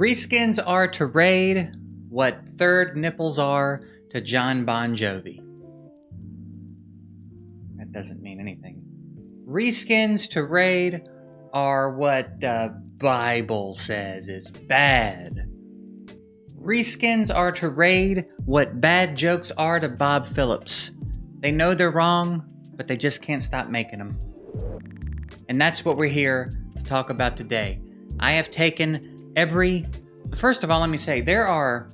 Reskins are to raid what third nipples are to John Bon Jovi. That doesn't mean anything. Reskins to raid are what the Bible says is bad. Reskins are to raid what bad jokes are to Bob Phillips. They know they're wrong, but they just can't stop making them. And that's what we're here to talk about today. I have taken First of all, let me say, there are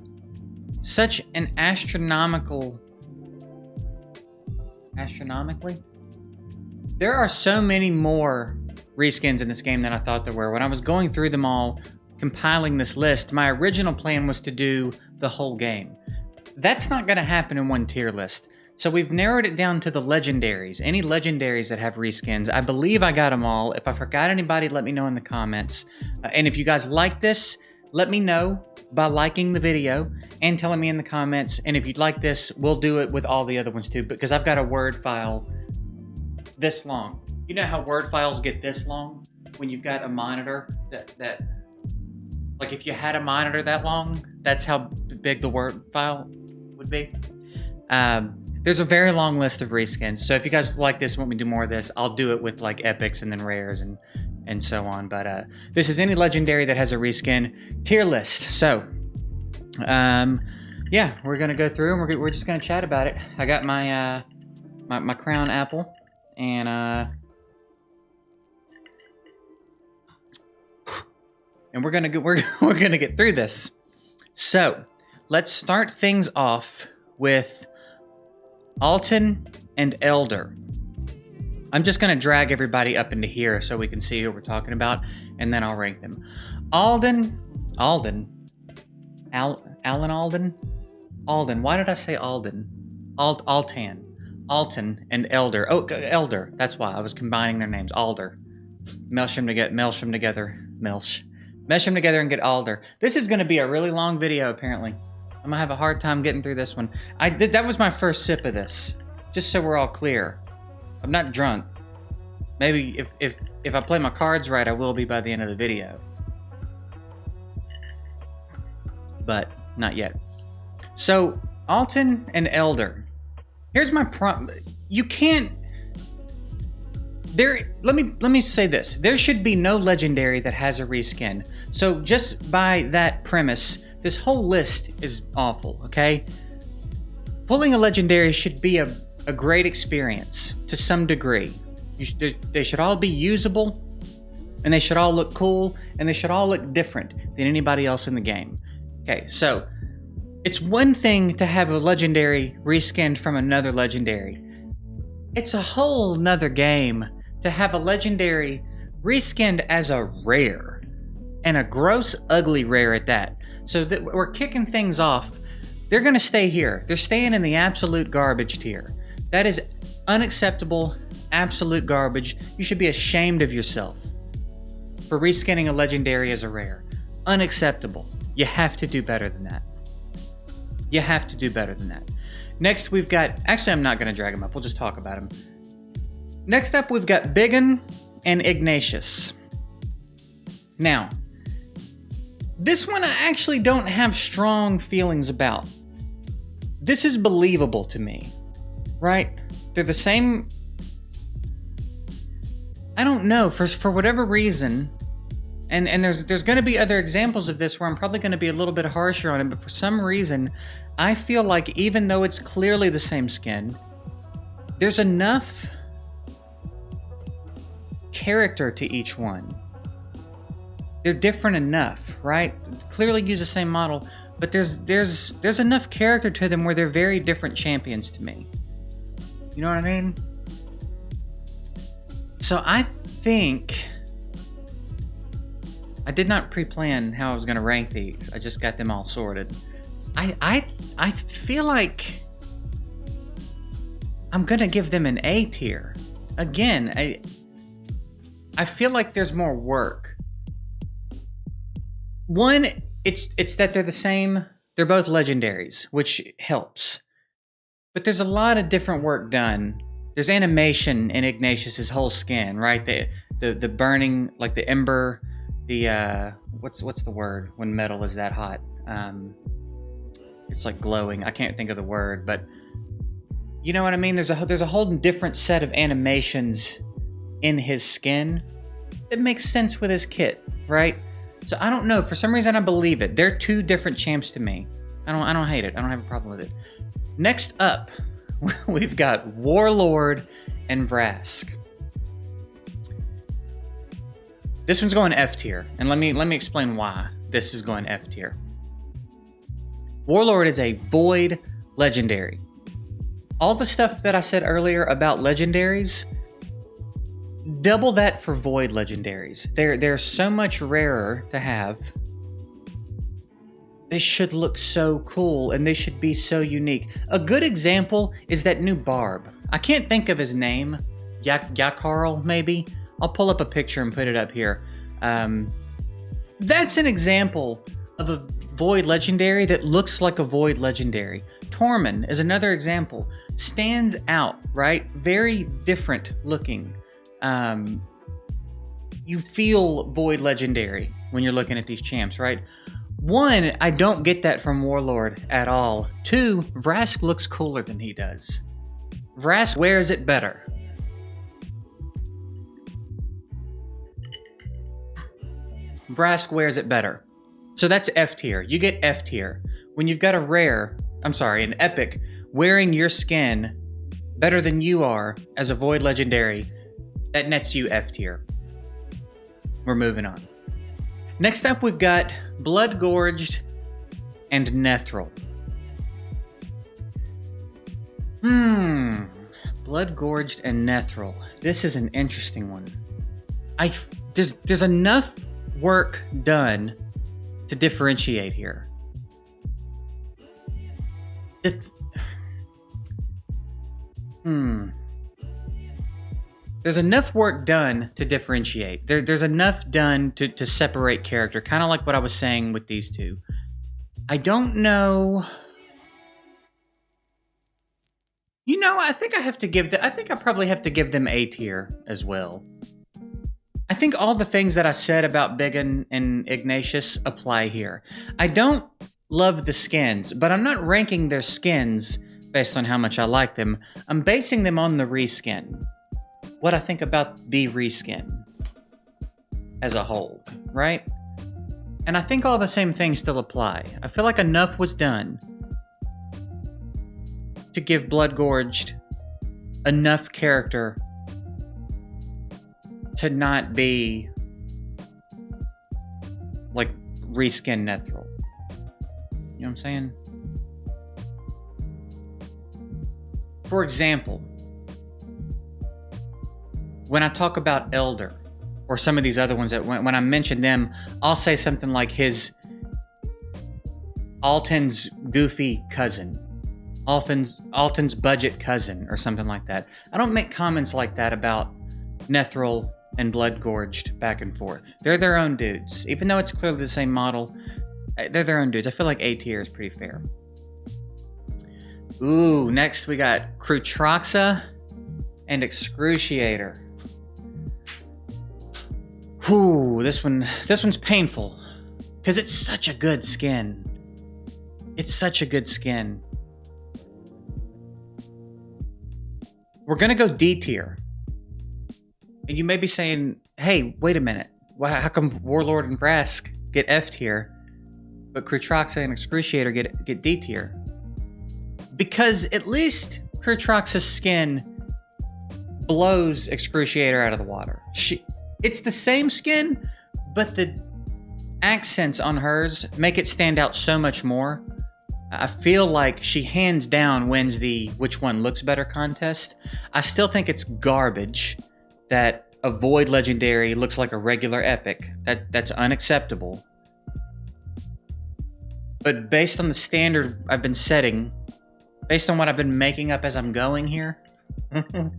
such an astronomically? There are so many more reskins in this game than I thought there were. When I was going through them all, compiling this list, my original plan was to do the whole game. That's not going to happen in one tier list. So we've narrowed it down to the legendaries. Any legendaries that have reskins. I believe I got them all. If I forgot anybody, let me know in the comments. And if you guys like this, let me know by liking the video and telling me in the comments. And if you'd like this, we'll do it with all the other ones too, because I've got a Word file this long. You know how Word files get this long? When you've got a monitor that like if you had a monitor that long, that's how big the Word file would be. There's a very long list of reskins. So if you guys like this and want me to do more of this, I'll do it with like epics and then rares and so on. But this is any legendary that has a reskin tier list. So yeah, we're gonna go through and we're just gonna chat about it. I got my my crown apple and we're gonna get through this. So let's start things off with Alton and Elder. I'm just going to drag everybody up into here so we can see who we're talking about, and then I'll rank them. Alden. Why did I say Alden? Alton and Elder. Oh, Elder. That's why I was combining their names. Alder. Mesh them together and get Alder. This is going to be a really long video, apparently. I'm gonna have a hard time getting through this one. That was my first sip of this, just so we're all clear. I'm not drunk. Maybe if I play my cards right, I will be by the end of the video. But not yet. So Alton and Elder. Here's my problem. You can't. Let me say this. There should be no legendary that has a reskin. So just by that premise, this whole list is awful, okay? Pulling a legendary should be a great experience to some degree. They should all be usable, and they should all look cool, and they should all look different than anybody else in the game. Okay, so it's one thing to have a legendary reskinned from another legendary. It's a whole nother game to have a legendary reskinned as a rare, and a gross, ugly rare at that. So that we're kicking things off. They're going to stay here. They're staying in the absolute garbage tier. That is unacceptable, absolute garbage. You should be ashamed of yourself for reskinning a legendary as a rare. Unacceptable. You have to do better than that. You have to do better than that. Next, we've got... Actually, I'm not going to drag them up. We'll just talk about them. Next up, we've got Bigen and Ignatius. Now... this one I actually don't have strong feelings about. This is believable to me, right? They're the same. I don't know, for whatever reason, and there's going to be other examples of this where I'm probably going to be a little bit harsher on it, but for some reason, I feel like even though it's clearly the same skin, there's enough character to each one. They're different enough, right? Clearly use the same model, but there's enough character to them where they're very different champions to me. You know what I mean? So I think I did not pre-plan how I was going to rank these. I just got them all sorted. I feel like I'm going to give them an A tier. Again, I feel like there's more work. One, it's that they're the same. They're both legendaries, which helps. But there's a lot of different work done. There's animation in Ignatius's whole skin, right? The burning, like the ember The what's the word when metal is that hot? It's like glowing. I can't think of the word, but you know what I mean? There's a whole different set of animations in his skin that makes sense with his kit, right? So I don't know. For some reason, I believe it. They're two different champs to me. I don't hate it. I don't have a problem with it. Next up, we've got Warlord and Vrask. This one's going F tier, and let me explain why this is going F tier. Warlord is a Void legendary. All the stuff that I said earlier about legendaries, double that for Void legendaries. They're so much rarer to have. They should look so cool, and they should be so unique. A good example is that new Barb. I can't think of his name. Yakarl, maybe? I'll pull up a picture and put it up here. That's an example of a Void legendary that looks like a Void legendary. Tormund is another example. Stands out, right? Very different looking. You feel Void legendary when you're looking at these champs, right? One, I don't get that from Warlord at all. Two, Vrask looks cooler than he does. Vrask wears it better. Vrask wears it better. So that's F tier. You get F tier. When you've got an epic, wearing your skin better than you are as a Void legendary, that nets you F tier. We're moving on. Next up, we've got Bloodgorged and Nethril. Bloodgorged and Nethril. This is an interesting one. There's enough work done to differentiate here. There's enough work done to differentiate. There's enough done to separate character, kind of like what I was saying with these two. I don't know. You know, I think I probably have to give them A tier as well. I think all the things that I said about Bigen and Ignatius apply here. I don't love the skins, but I'm not ranking their skins based on how much I like them. I'm basing them on the reskin. What I think about the reskin as a whole, right? And I think all the same things still apply. I feel like enough was done to give Bloodgorged enough character to not be like reskin Nethril. You know what I'm saying? For example, when I talk about Elder or some of these other ones that when I mention them, I'll say something like his Alton's goofy cousin, Alton's budget cousin, or something like that. I don't make comments like that about Nethril and Bloodgorged back and forth. They're their own dudes. Even though it's clearly the same model, they're their own dudes. I feel like A tier is pretty fair. Ooh, next we got Krutroxa and Excruciator. Ooh, this one's painful because it's such a good skin. It's such a good skin. We're gonna go D tier. And you may be saying, hey, wait a minute. How come Warlord and Vrask get F tier, but Krutroxa and Excruciator get D tier? Because at least Krutroxa's skin blows Excruciator out of the water. It's the same skin, but the accents on hers make it stand out so much more. I feel like she hands down wins the which one looks better contest. I still think it's garbage that a Void Legendary looks like a regular epic. That's unacceptable. But based on the standard I've been setting, based on what I've been making up as I'm going here, I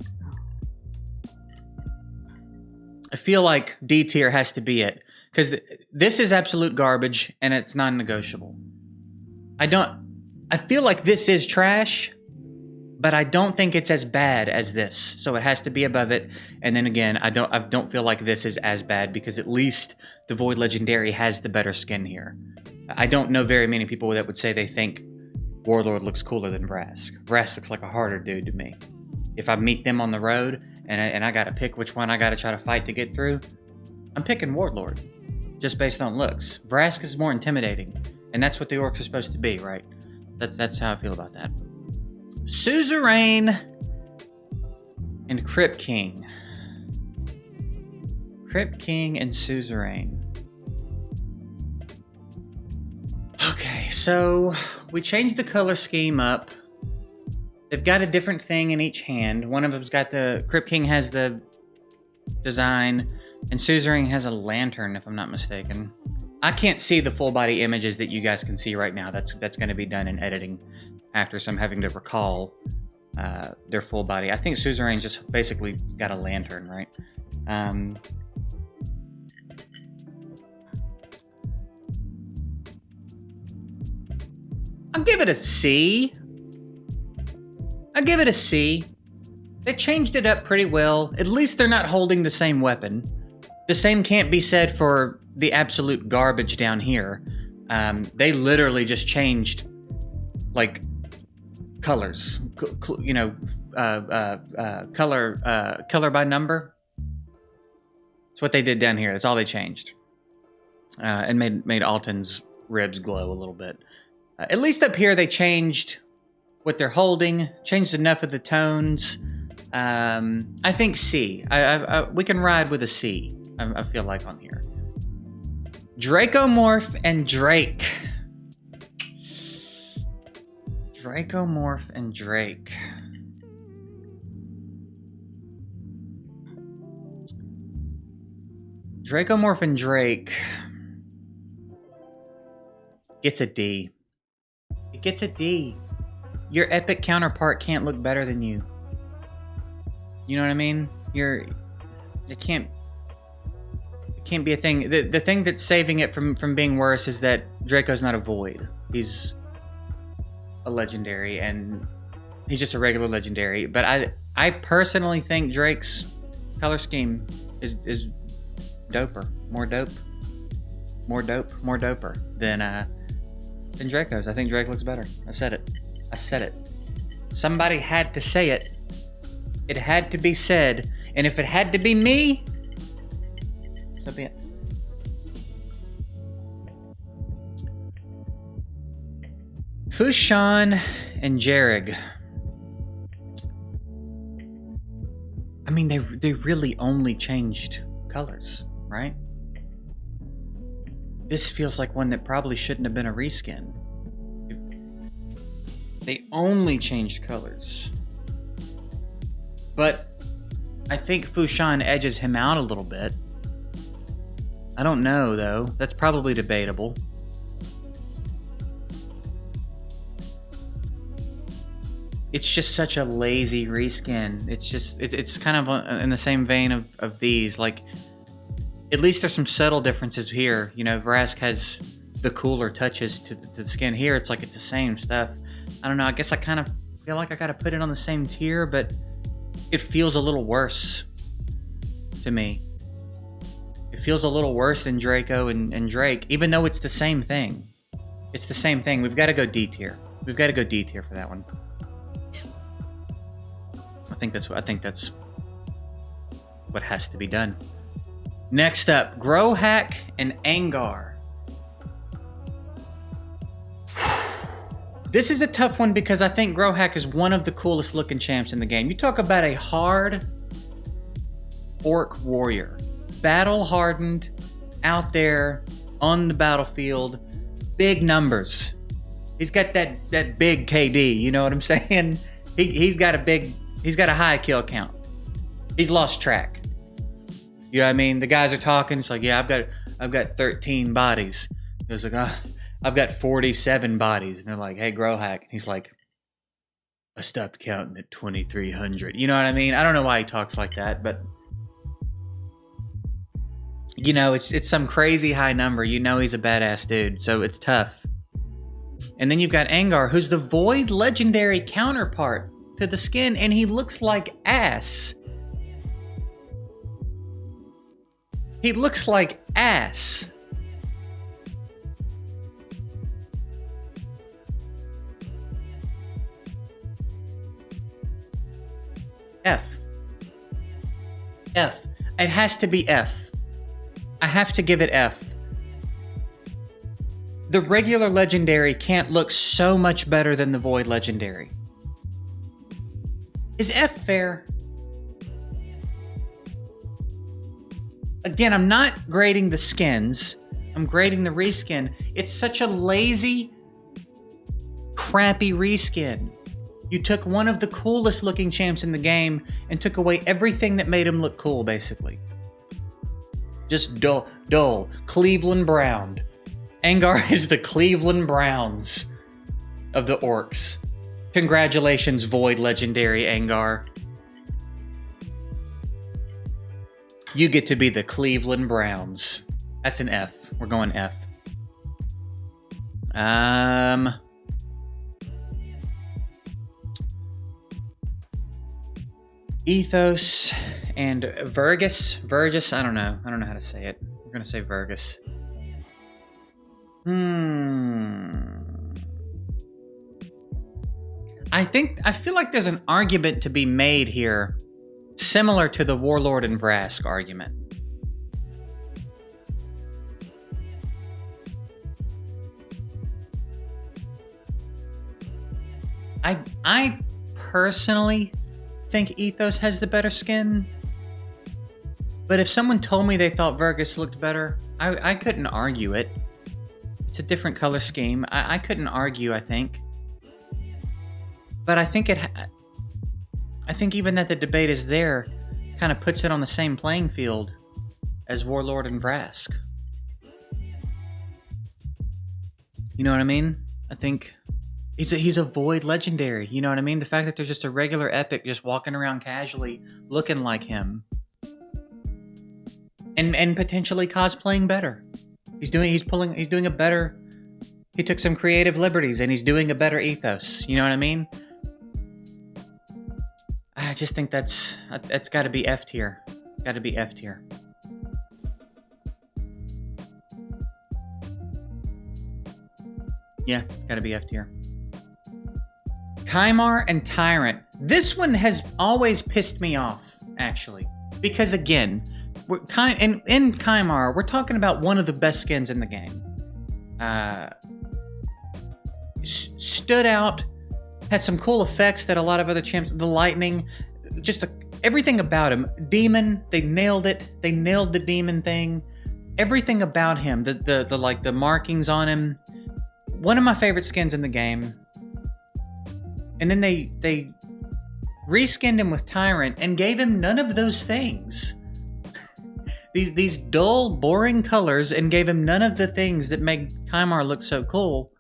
feel like D tier has to be it. Because this is absolute garbage and it's non-negotiable. I feel like this is trash, but I don't think it's as bad as this. So it has to be above it. And then again, I don't feel like this is as bad because at least the Void Legendary has the better skin here. I don't know very many people that would say they think Warlord looks cooler than Vrask. Vrask looks like a harder dude to me. If I meet them on the road and I gotta pick which one I gotta try to fight to get through, I'm picking Warlord, just based on looks. Vrask is more intimidating, and that's what the orcs are supposed to be, right? That's how I feel about that. Suzerain and Crypt King. Crypt King and Suzerain. Okay, so we changed the color scheme up. They've got a different thing in each hand. One of them's got the... Crypt King has the design, and Suzerain has a lantern, if I'm not mistaken. I can't see the full body images that you guys can see right now. That's going to be done in editing after, so I'm having to recall their full body. I think Suzerain's just basically got a lantern, right? I'll give it a C. I'll give it a C. They changed it up pretty well. At least they're not holding the same weapon. The same can't be said for the absolute garbage down here. They literally just changed, like, colors. Color by number. That's what they did down here. That's all they changed. And made Alton's ribs glow a little bit. At least up here they changed what they're holding, changed enough of the tones. I think C. We can ride with a C, I feel like, on here. Dracomorph and Drake. Dracomorph and Drake. Dracomorph and Drake gets a D. It gets a D. Your epic counterpart can't look better than you. You know what I mean? It can't be a thing. The thing that's saving it from being worse is that Draco's not a void. He's a legendary, and he's just a regular legendary. But I personally think Drake's color scheme is doper, more doper than Draco's. I think Drake looks better. I said it. Somebody had to say it. It had to be said. And if it had to be me, so be it. Fushan and Jerrig. I mean, they really only changed colors, right? This feels like one that probably shouldn't have been a reskin. They only changed colors. But I think Fushan edges him out a little bit. I don't know, though. That's probably debatable. It's just such a lazy reskin. It's kind of in the same vein of these. Like, at least there's some subtle differences here. You know, Vrask has the cooler touches to the skin. Here, it's like it's the same stuff. I don't know. I guess I kind of feel like I got to put it on the same tier, but it feels a little worse to me. It feels a little worse than Draco and Drake, even though it's the same thing. It's the same thing. We've got to go D tier. We've got to go D tier for that one. I think that's what has to be done. Next up, Grohack and Angar. This is a tough one because I think Grohack is one of the coolest looking champs in the game. You talk about a hard orc warrior. Battle hardened, out there, on the battlefield, big numbers. He's got that big KD, you know what I'm saying? He's got a high kill count. He's lost track. You know what I mean? The guys are talking, it's like, yeah, I've got 13 bodies. He was like, I've got 47 bodies. And they're like, hey, Grohack. And he's like, I stopped counting at 2,300. You know what I mean? I don't know why he talks like that, but you know, it's some crazy high number. You know he's a badass dude, so it's tough. And then you've got Angar, who's the Void Legendary counterpart to the skin, and he looks like ass. He looks like ass. F. F. It has to be F. I have to give it F. The regular legendary can't look so much better than the void legendary. Is F fair? Again, I'm not grading the skins. I'm grading the reskin. It's such a lazy, crappy reskin. You took one of the coolest looking champs in the game and took away everything that made him look cool, basically. Just dull. Cleveland Brown. Angar is the Cleveland Browns of the orcs. Congratulations, Void Legendary Angar. You get to be the Cleveland Browns. That's an F. We're going F. Ethos and Vergus, I don't know how to say it. We're gonna say Vergus. I feel like there's an argument to be made here similar to the Warlord and Vrask argument. I personally think Ethos has the better skin, but if someone told me they thought Vergus looked better, I couldn't argue it. It's a different color scheme. I couldn't argue, I think. But I think even that the debate is there kind of puts it on the same playing field as Warlord and Vrask. You know what I mean? I think he's a void legendary. You know what I mean? The fact that there's just a regular epic just walking around casually looking like him. And potentially cosplaying better. He took some creative liberties and he's doing a better ethos. You know what I mean? I just think that's got to be F tier. Got to be F tier. Yeah, got to be F tier. Kymar and Tyron. This one has always pissed me off, actually, because again, in Kymar, we're talking about one of the best skins in the game. Stood out. Had some cool effects that a lot of other champs, the lightning, everything about him. Demon, they nailed it. They nailed the demon thing. Everything about him, the markings on him. One of my favorite skins in the game. And then they reskinned him with Tyrant and gave him none of those things. these dull, boring colors and gave him none of the things that make Kymar look so cool.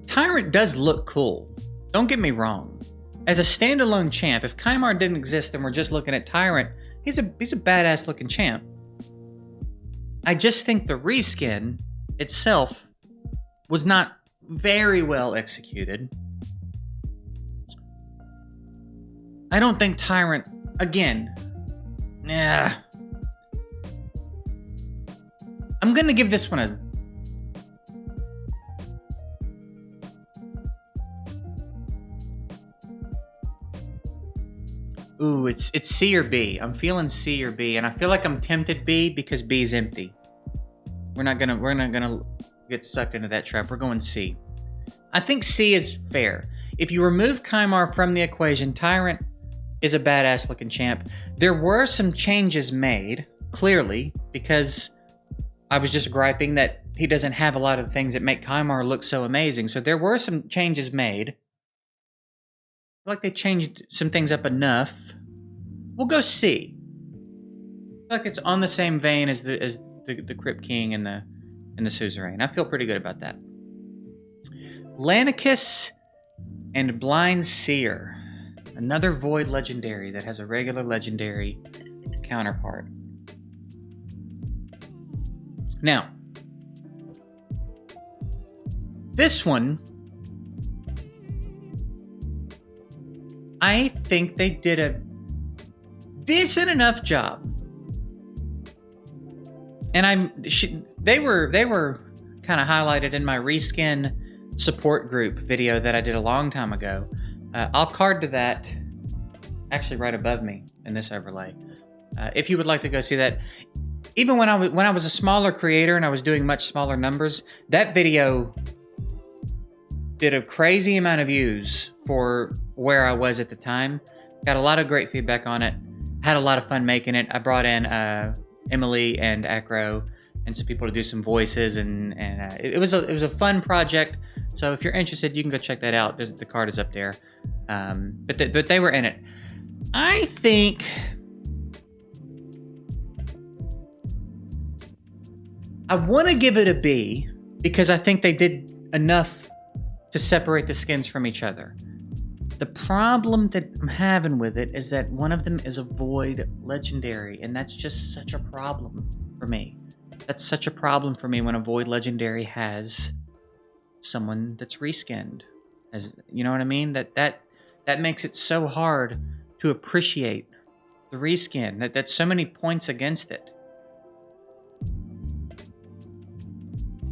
Tyrant does look cool. Don't get me wrong. As a standalone champ, if Kymar didn't exist and we're just looking at Tyrant, he's a badass looking champ. I just think the reskin itself was not very well executed. I don't think Tyrant, again, I'm gonna give this one a... Ooh, it's C or B. I'm feeling C or B, and I feel like I'm tempted B because B is empty. We're not gonna get sucked into that trap. We're going C. I think C is fair. If you remove Kymar from the equation, Tyrant is a badass looking champ. There were some changes made, clearly, because I was just griping that he doesn't have a lot of the things that make Kymar look so amazing. So there were some changes made. I feel like they changed some things up enough. We'll go C. I feel like it's on the same vein as the Crypt King and the Suzerain. I feel pretty good about that. Lannicus and Blind Seer. Another Void Legendary that has a regular Legendary counterpart. Now, this one, I think they did a decent enough job. And they were kind of highlighted in my reskin support group video that I did a long time ago. I'll card to that actually right above me in this overlay. If you would like to go see that. Even when I was a smaller creator and I was doing much smaller numbers, that video did a crazy amount of views for where I was at the time. Got a lot of great feedback on it. Had a lot of fun making it. I brought in Emily and Acro and some people to do some voices, and it was a fun project. So if you're interested, you can go check that out. The card is up there. But they were in it. I think I want to give it a B because I think they did enough to separate the skins from each other. The problem that I'm having with it is that one of them is a void legendary, and that's just such a problem for me. That's such a problem for me when a void legendary has someone that's reskinned. As you know what I mean? That makes it so hard to appreciate the reskin. That's so many points against it.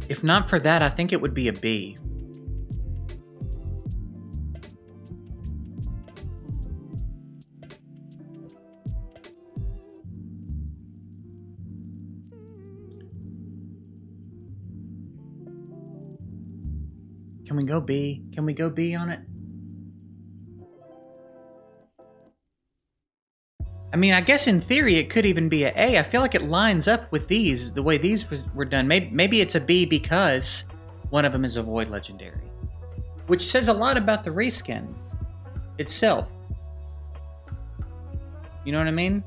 If not for that, I think it would be a B. Can we go B? Can we go B on it? I mean, I guess in theory it could even be a A. I feel like it lines up with these, the way these were done. Maybe it's a B because one of them is a void legendary, which says a lot about the reskin itself. You know what I mean?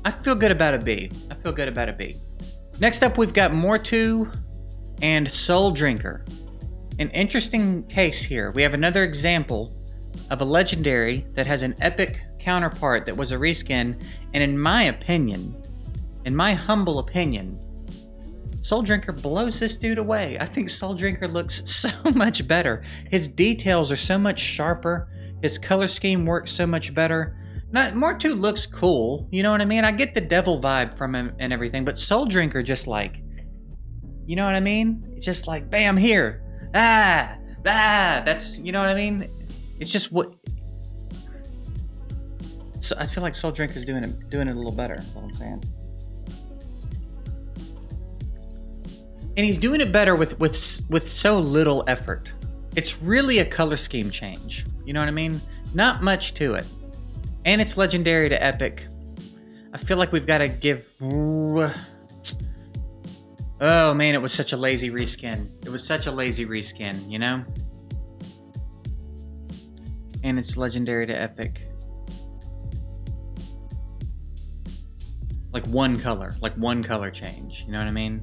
I feel good about a B. I feel good about a B. Next up, we've got Mortu and Soul Drinker. An interesting case here. We have another example of a legendary that has an epic counterpart that was a reskin, and in my opinion, in my humble opinion, Soul Drinker blows this dude away. I think Soul Drinker looks so much better. His details are so much sharper. His color scheme works so much better. Mortu looks cool, you know what I mean? I get the devil vibe from him and everything, but Soul Drinker just like, you know what I mean? It's just like, bam, here. That's, you know what I mean? It's just what... So I feel like Soul Drinker's doing it a little better, is what I'm saying. And he's doing it better with so little effort. It's really a color scheme change, you know what I mean? Not much to it. And it's legendary to epic. I feel like we've got to give... Oh man, it was such a lazy reskin. It was such a lazy reskin, you know? And it's legendary to epic. Like one color change, you know what I mean?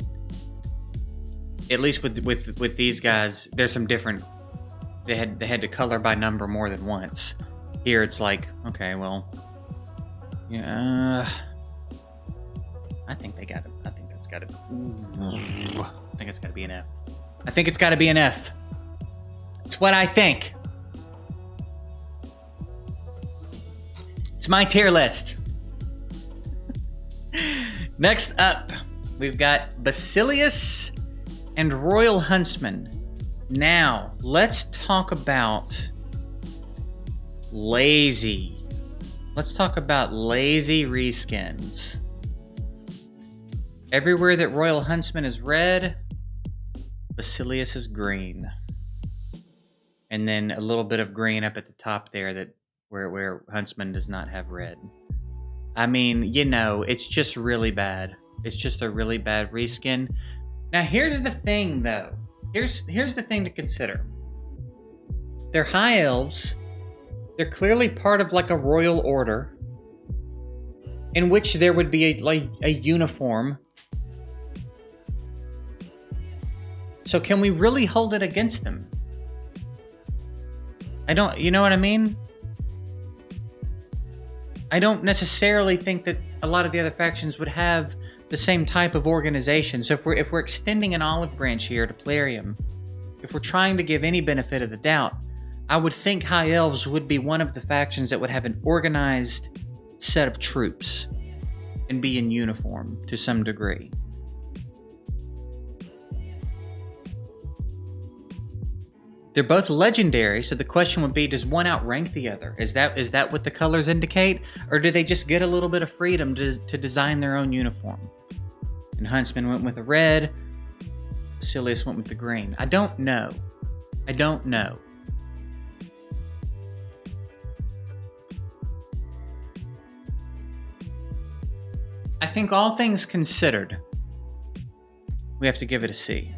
At least with these guys, there's some different... They had to color by number more than once. Here it's like, okay, well, yeah, I think that's got to. I think it's got to be an F. I think it's got to be an F. It's what I think. It's my tier list. Next up, we've got Basilius and Royal Huntsman. Now, let's talk about lazy. Let's talk about lazy reskins. Everywhere that Royal Huntsman is red, Basilius is green. And then a little bit of green up at the top there that where Huntsman does not have red. I mean, you know, it's just really bad. It's just a really bad reskin. Now here's the thing though. Here's the thing to consider. They're high elves. They're clearly part of like a royal order in which there would be a uniform. So can we really hold it against them? You know what I mean? I don't necessarily think that a lot of the other factions would have the same type of organization. So if we're extending an olive branch here to Plarium, if we're trying to give any benefit of the doubt, I would think High Elves would be one of the factions that would have an organized set of troops and be in uniform to some degree. They're both legendary, so the question would be, does one outrank the other? Is that what the colors indicate? Or do they just get a little bit of freedom to design their own uniform? And Huntsman went with the red, Basilius went with the green. I don't know. I don't know. I think all things considered, we have to give it a C.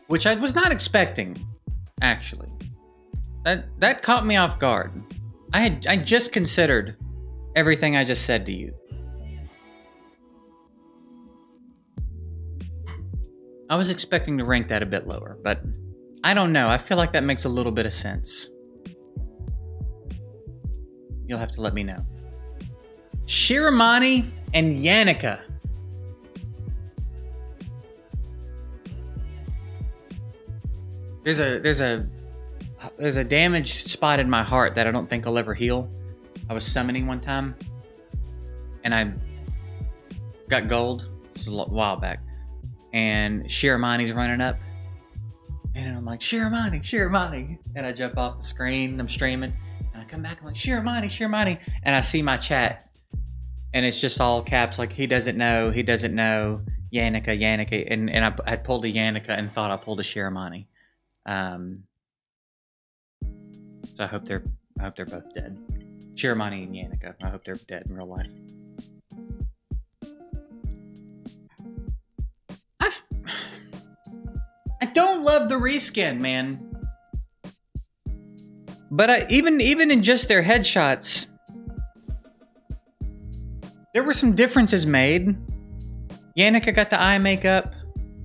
Which I was not expecting, actually. That caught me off guard. I just considered everything I just said to you. I was expecting to rank that a bit lower, but I don't know. I feel like that makes a little bit of sense. You'll have to let me know. Shiramani and Yannicka. There's a damaged spot in my heart that I don't think I'll ever heal. I was summoning one time, and I got gold. This is a while back, and Shiramani's running up, and I'm like, Shiramani, and I jump off the screen. And I'm streaming, and I come back. I'm like, Shiramani, and I see my chat, and it's just all caps, like he doesn't know, Yannicka, and I pulled a Yannicka and thought I pulled a Shiramani. So I hope they're both dead. Shiramani and Yannicka. I hope they're dead in real life. I don't love the reskin, man. But even in just their headshots, there were some differences made. Yannicka got the eye makeup.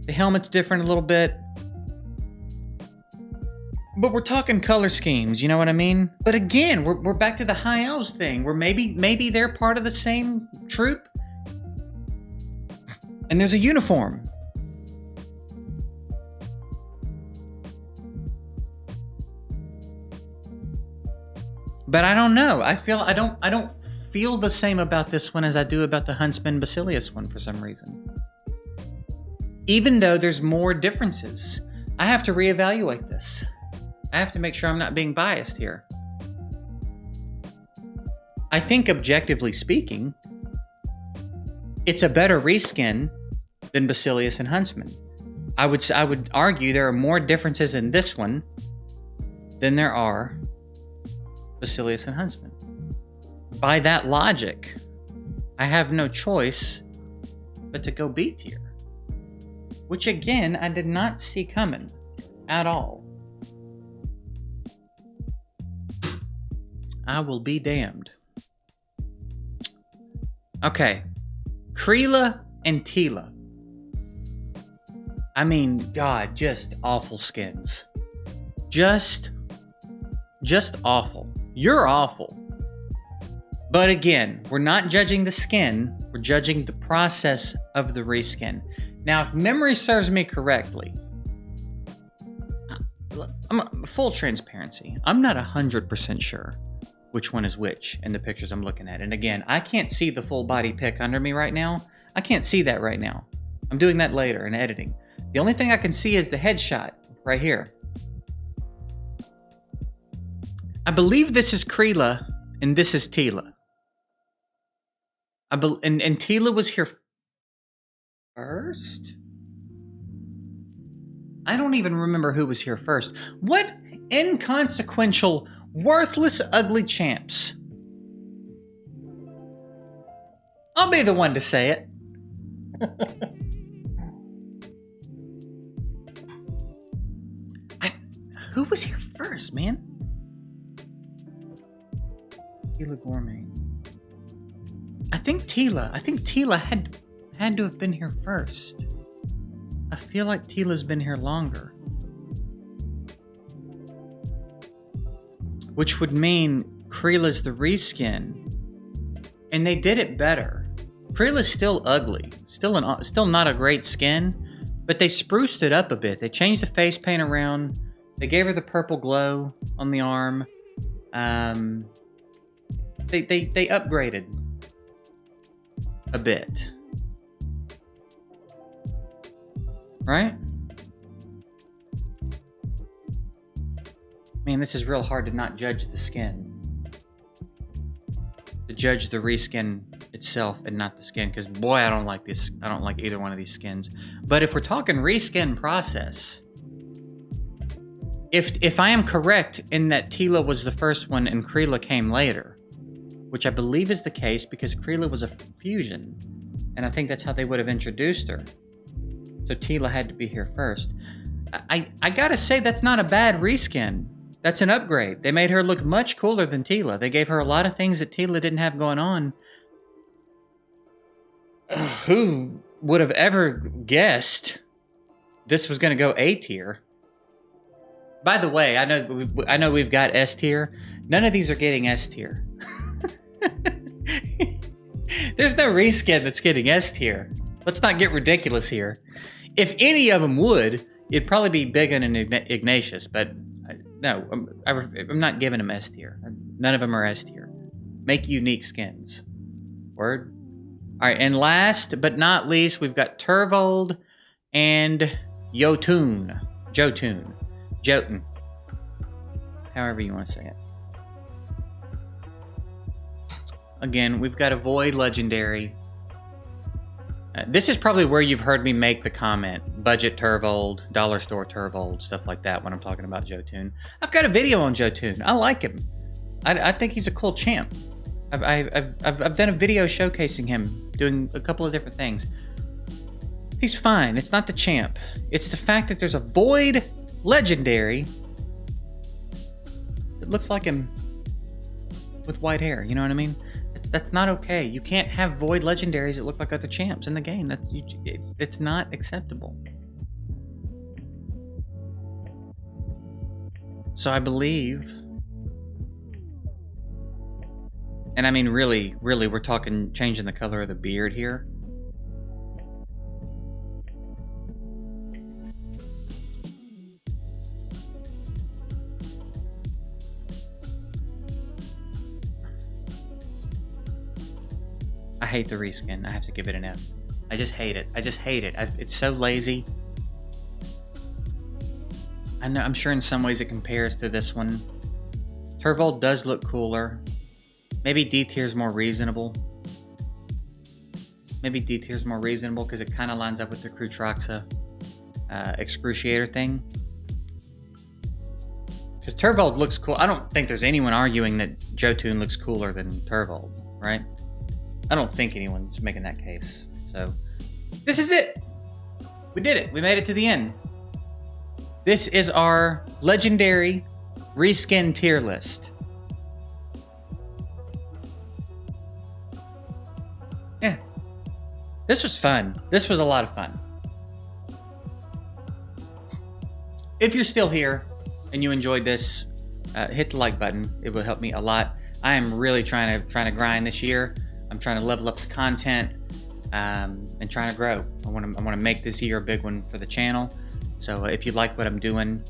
The helmet's different a little bit. But we're talking color schemes, you know what I mean? But again, we're back to the High Elves thing, where maybe they're part of the same troop, and there's a uniform. But I don't know. I don't feel the same about this one as I do about the Huntsman Basilius one for some reason. Even though there's more differences, I have to reevaluate this. I have to make sure I'm not being biased here. I think objectively speaking, it's a better reskin than Basilius and Huntsman. I would argue there are more differences in this one than there are Basilius and Huntsman. By that logic, I have no choice but to go B tier. Which again, I did not see coming at all. I will be damned. Okay. Kreela and Tila. I mean, God, just awful skins. Just awful. You're awful. But again, we're not judging the skin, we're judging the process of the reskin. Now, if memory serves me correctly, full transparency, I'm not 100% sure which one is which in the pictures I'm looking at. And again, I can't see the full body pic under me right now. I can't see that right now. I'm doing that later in editing. The only thing I can see is the headshot right here. I believe this is Kreela and this is Tila. And Tila was here first? I don't even remember who was here first. What inconsequential, worthless, ugly champs. I'll be the one to say it. Who was here first, man? Tila Gourmet. I think Tila had to have been here first. I feel like Tila's been here longer. which would mean Creela's the reskin. And they did it better. Creela's still ugly, still not a great skin, but they spruced it up a bit. They changed the face paint around. They gave her the purple glow on the arm. They upgraded a bit, right? Man, this is real hard to not judge the skin. To judge the reskin itself and not the skin, because boy, I don't like this. I don't like either one of these skins. But if we're talking reskin process, if I am correct in that Tila was the first one and Creela came later, which I believe is the case because Creela was a fusion, and I think that's how they would have introduced her. So Tila had to be here first. I gotta say, that's not a bad reskin. That's an upgrade. They made her look much cooler than Tila. They gave her a lot of things that Tila didn't have going on. Who would have ever guessed this was going to go A tier? By the way, I know we've got S tier. None of these are getting S tier. There's no reskin that's getting S tier. Let's not get ridiculous here. If any of them would, it'd probably be Bigen and Ignatius, but no, I'm not giving them S tier. None of them are S tier. Make unique skins. Word? All right, and last but not least, we've got Turvold and Jotun. However you want to say it. Again, we've got a Void Legendary. This is probably where you've heard me make the comment. Budget Turvold, dollar store Turvold, stuff like that when I'm talking about Jotun. I've got a video on Jotun. I like him. I think he's a cool champ. I've done a video showcasing him, doing a couple of different things. He's fine. It's not the champ. It's the fact that there's a Void Legendary that looks like him with white hair. You know what I mean? That's not okay. You can't have Void Legendaries that look like other champs in the game. It's not acceptable. So I believe, and I mean really, we're talking changing the color of the beard here. I hate the reskin. I have to give it an F. I just hate it. It's so lazy. I know. I'm sure in some ways it compares to this one. Turvold does look cooler. Maybe D tier is more reasonable. Because it kind of lines up with the Krutroxa Excruciator thing. Because Turvold looks cool. I don't think there's anyone arguing that Jotun looks cooler than Turvold, right? I don't think anyone's making that case. So, this is it. We did it. We made it to the end. This is our legendary reskin tier list. Yeah. This was fun. This was a lot of fun. If you're still here and you enjoyed this, hit the like button. It will help me a lot. I am really trying to grind this year. I'm trying to level up the content and trying to grow. I want to make this year a big one for the channel. So if you like what I'm doing,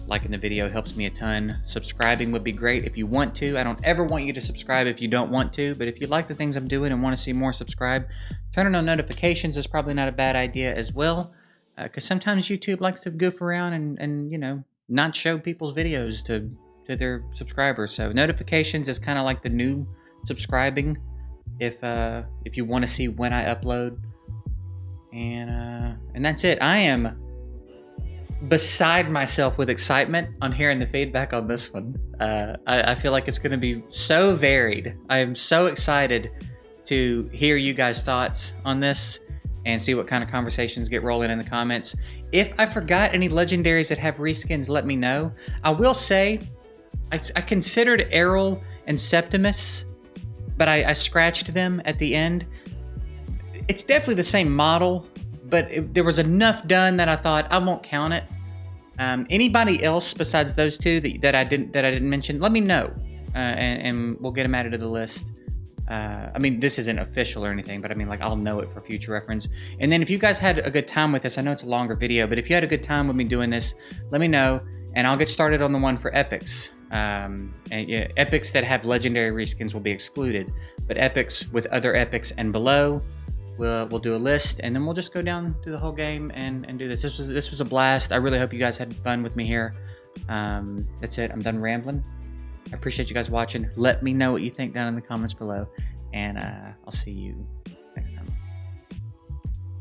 liking the video helps me a ton. Subscribing would be great if you want to. I don't ever want you to subscribe if you don't want to, but if you like the things I'm doing and want to see more, subscribe. Turning on notifications is probably not a bad idea as well, because sometimes YouTube likes to goof around and you know, not show people's videos to their subscribers. So notifications is kind of like the new subscribing. If you want to see when I upload, and that's it. I am beside myself with excitement on hearing the feedback on this one. I feel like it's going to be so varied. I am so excited to hear you guys' thoughts on this and see what kind of conversations get rolling in the comments. If I forgot any legendaries that have reskins, let me know. I will say, I considered Errol and Septimus, but I scratched them at the end. It's definitely the same model, but there was enough done that I thought I won't count it. Anybody else besides those two that I didn't mention, let me know, and we'll get them added to the list. I mean, this isn't official or anything, but I mean, like, I'll know it for future reference. And then if you guys had a good time with this, I know it's a longer video, but if you had a good time with me doing this, let me know, and I'll get started on the one for epics. And yeah, epics that have legendary reskins will be excluded, but epics with other epics and below, we'll do a list, and then we'll just go down through the whole game and do this. This was a blast. I really hope you guys had fun with me here. That's it. I'm done rambling. I appreciate you guys watching. Let me know what you think down in the comments below, and I'll see you next time.